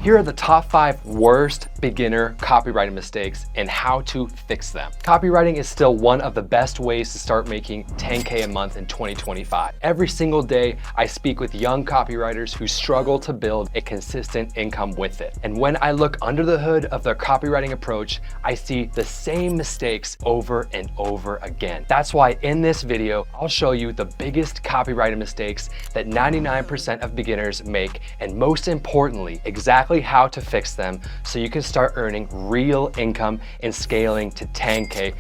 Here are the top 5 worst beginner copywriting mistakes and how to fix them. Copywriting is still one of the best ways to start making 10K a month in 2025. Every single day, I speak with young copywriters who struggle to build a consistent income with it. And when I look under the hood of their copywriting approach, I see the same mistakes over and over again. That's why in this video, I'll show you the biggest copywriting mistakes that 99% of beginners make, and most importantly, exactly how to fix them so you can start earning real income and scaling to 10K,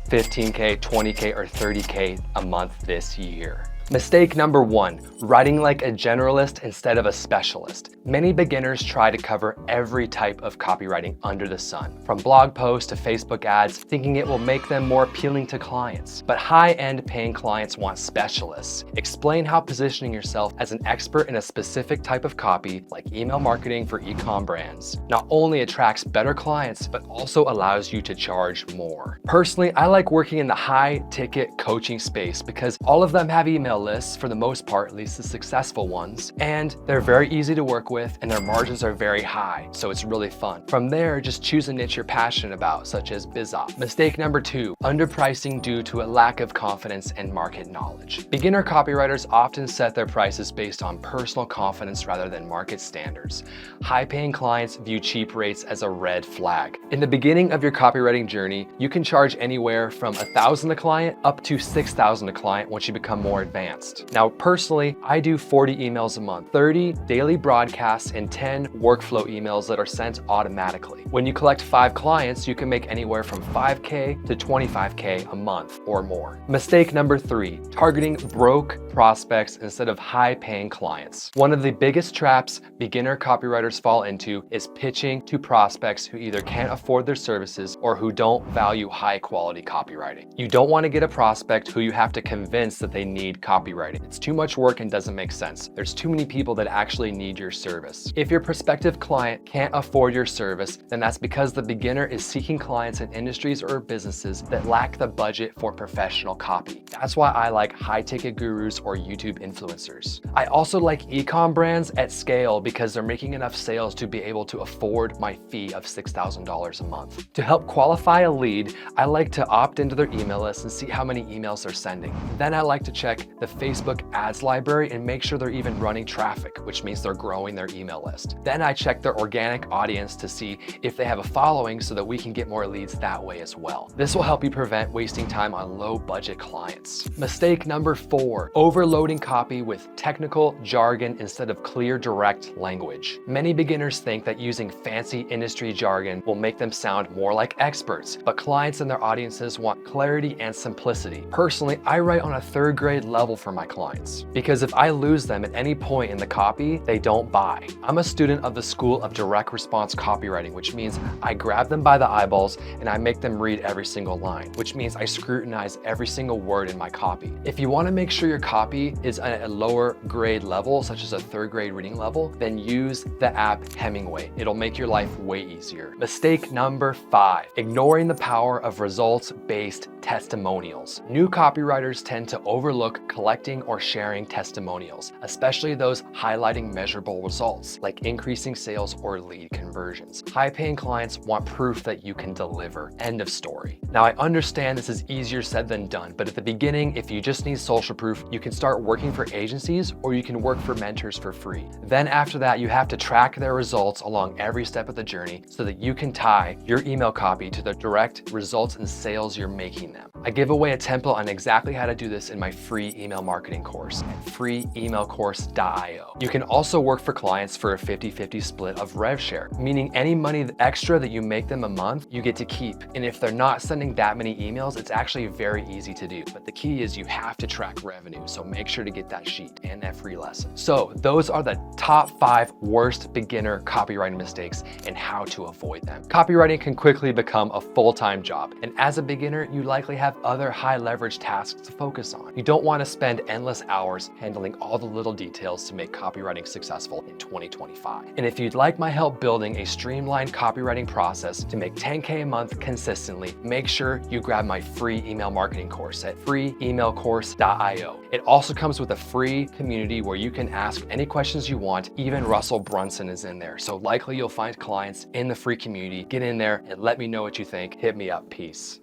15K, 20K, or 30K a month this year. Mistake number 1, writing like a generalist instead of a specialist. Many beginners try to cover every type of copywriting under the sun, from blog posts to Facebook ads, thinking it will make them more appealing to clients. But high-end paying clients want specialists. Explain how positioning yourself as an expert in a specific type of copy, like email marketing for e-com brands, not only attracts better clients, but also allows you to charge more. Personally, I like working in the high-ticket coaching space because all of them have email lists for the most part, at least the successful ones, and they're very easy to work with and their margins are very high, so it's really fun. From there, just choose a niche you're passionate about, such as BizOp. Mistake number 2, underpricing due to a lack of confidence and market knowledge. Beginner copywriters often set their prices based on personal confidence rather than market standards. High-paying clients view cheap rates as a red flag. In the beginning of your copywriting journey, you can charge anywhere from $1,000 a client up to $6,000 a client once you become more advanced. Now, personally, I do 40 emails a month, 30 daily broadcasts, and 10 workflow emails that are sent automatically. When you collect 5 clients, you can make anywhere from 5K to 25K a month or more. Mistake number 3, targeting broke prospects instead of high-paying clients. One of the biggest traps beginner copywriters fall into is pitching to prospects who either can't afford their services or who don't value high-quality copywriting. You don't want to get a prospect who you have to convince that they need copywriting. It's too much work and doesn't make sense. There's too many people that actually need your service. If your prospective client can't afford your service, then that's because the beginner is seeking clients in industries or businesses that lack the budget for professional copy. That's why I like high-ticket gurus or YouTube influencers. I also like e-com brands at scale because they're making enough sales to be able to afford my fee of $6,000 a month. To help qualify a lead, I like to opt into their email list and see how many emails they're sending. Then I like to check the Facebook ads library and make sure they're even running traffic, which means they're growing their email list. Then I check their organic audience to see if they have a following so that we can get more leads that way as well. This will help you prevent wasting time on low budget clients. Mistake number 4, overloading copy with technical jargon instead of clear, direct language. Many beginners think that using fancy industry jargon will make them sound more like experts, but clients and their audiences want clarity and simplicity. Personally, I write on a 3rd grade level for my clients, because if I lose them at any point in the copy, they don't buy. I'm a student of the school of direct response copywriting, which means I grab them by the eyeballs and I make them read every single line, which means I scrutinize every single word in my copy. If you want to make sure your copy is at a lower grade level, such as a 3rd grade reading level, then use the app Hemingway. It'll make your life way easier. Mistake number 5, ignoring the power of results-based testimonials. New copywriters tend to overlook collecting or sharing testimonials, especially those highlighting measurable results, like increasing sales or lead conversions. High-paying clients want proof that you can deliver. End of story. Now, I understand this is easier said than done, but at the beginning, if you just need social proof, you can start working for agencies or you can work for mentors for free. Then after that, you have to track their results along every step of the journey so that you can tie your email copy to the direct results and sales you're making them. I give away a template on exactly how to do this in my free email marketing course at freeemailcourse.io. You can also work for clients for a 50-50 split of rev share, meaning any money extra that you make them a month, you get to keep. And if they're not sending that many emails, it's actually very easy to do. But the key is you have to track revenue, so make sure to get that sheet and that free lesson. So those are the top 5 worst beginner copywriting mistakes and how to avoid them. Copywriting can quickly become a full-time job, and as a beginner, you likely have other high leverage tasks to focus on. You don't want to spend endless hours handling all the little details to make copywriting successful in 2025. And if you'd like my help building a streamlined copywriting process to make 10K a month consistently, make sure you grab my free email marketing course at freeemailcourse.io. It Also comes with a free community where you can ask any questions you want. Even Russell Brunson is in there. So likely you'll find clients in the free community. Get in there and let me know what you think. Hit me up. Peace.